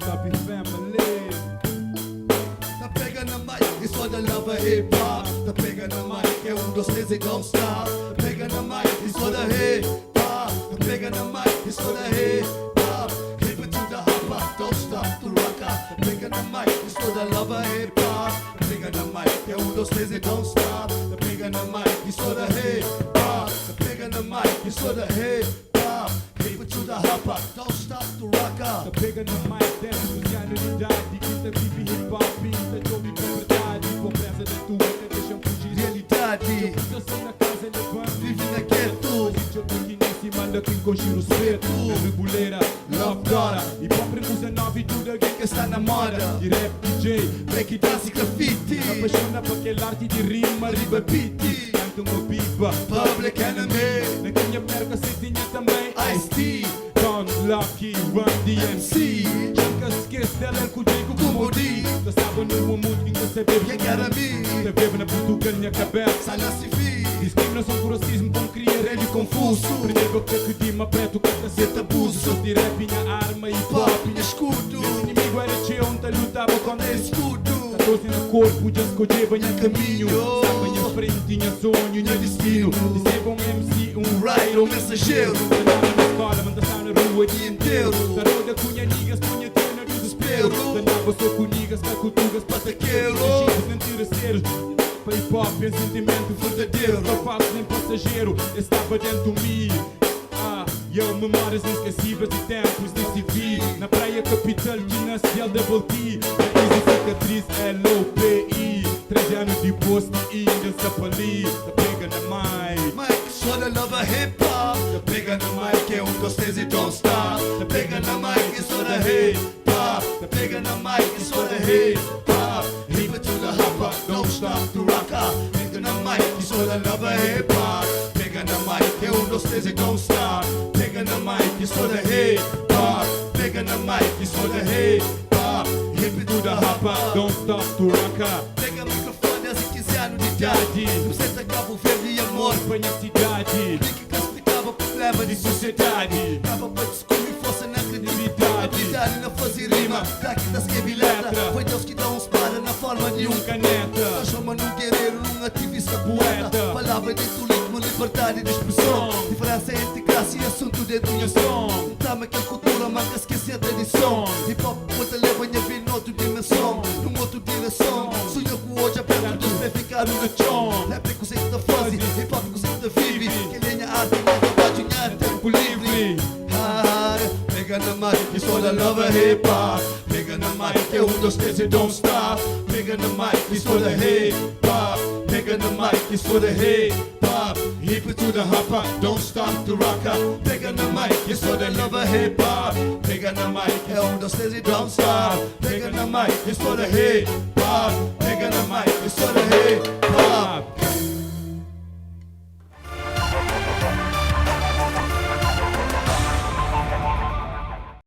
Happy family. Tá pegando a mic, isso é da lava hip hop. Tá pegando a mic, é 1, 2, 3 e don't stop. Tá pegando a mic, isso é da hip hop. Tá pegando a mic, isso é da hip hop. Hip it to the hop hop, don't stop to rock up. Tá pegando a mic, isso é da lava hip hop. Tá pegando a mic, é 1, 2, 3 e don't stop. Tá pegando a mic, isso é da hip hop. Tá pegando a mic, isso é da hip hop. Hip it to the hop hop, don't stop to rock Tá up. pegando a mic dentro dos anos de idade. Quinta vive hip hop, quinta ouve com verdade. Com pressa da tua, te deixam fugir. Realidade, Eu sou na casa, levando. vive na ghetto. Eu tô aqui em cima daqui com cheiro preto. É reboleira, love dora. E pop usa 9 e tudo alguém que está na moda. De rap, DJ, Break dance e graffiti. apaixona por aquele arte de rima, riba beat. Canto uma pipa, Public Enemy, na minha perca você tinha também Ice-T, Don Lucky, Run DMC. Nunca se esquece dela, é com o Diego Como D, Eu estava no mundo que você bebe. que era mim, Você bebe na portugal, minha cabeça. Sana Civi, Discriminação por racismo, vão criar ele confuso. Primeiro que acredima, preto, que caceta, abuso. Sou de rap, minha arma e pop, pop. minha escudo, Meu inimigo era teu, onde lutava com é esse. escudo, 14 no corpo, já escolhi banha caminho. Estava minha frente, tinha sonho, tinha destino. Recebo MC, rider, mensageiro, Andava na escola, mandação na rua, dia inteiro, Tarô da cunha, nigas, punha tena no desespero. Danava só com nigas, cacutugas, Pataqueiro. pataqueiros, nem terceiros. Para hip hop é sentimento verdadeiro. Não faço nem passageiro, estava dentro de mim. Memórias inesquecíveis de tempos de civil. Na praia capital de nasceu Double T. Raiz e cicatriz LOPI. 13 anos depois de ainda se ali. Tá pegando a mic. Mike, só da nova hip hop. Tá pegando a mic, é 1, 2, 3 e don't stop. Tá pegando a mic, só da hip hop. Tá pegando a mic, só da hip hop. Hip it to the hop hop, don't stop to rock up. Pegando a mic, só da nova hip hop. Pegando a mic, é 1, 2, 3 e don't stop. Pegando a mic, só da hip hop. Pegando a mic, só da hip hop. Hip it to the hop hop, Don't stop to rock up. pega o microfone aos 15 anos de idade. Representa Cabo Verde e amor. Acompanha a cidade. Que classificava problema de sociedade. Dava pra descobrir força na credibilidade. Habilidade não fazia rima, táticas que letra. Foi Deus que dá uns para na forma de um Caneta. transforma num guerreiro, num ativista Poeta. poeta. Palavra de turismo, liberdade de expressão. Diferença entre classe e assunto de educação. Tama que a cultura marca esquecer a tradição. Hip hop conta leva a vir noutra dimensão, num outro direção. Sonhou com hoje aperto dos pés ficaram no chão. Não é preconceito da fase, hip hop conceito da vive. Que lenha arte, leva pra ganhar tempo livre. Pegando a mic, isso da nova hip hop. Pegando a mic, é 1, 2, 3 e don't stop. Pegando a mic, isso da hip hop. Pegando a mic, isso da hip hop. Hip it to the hop hop, don't stop to rock up. Pegando a mic, isso da nova hip hop. Pegando a mic, é 1, 2, 3 e don't stop. Pegando a mic, isso da hip hop. Pegando a mic, isso da hip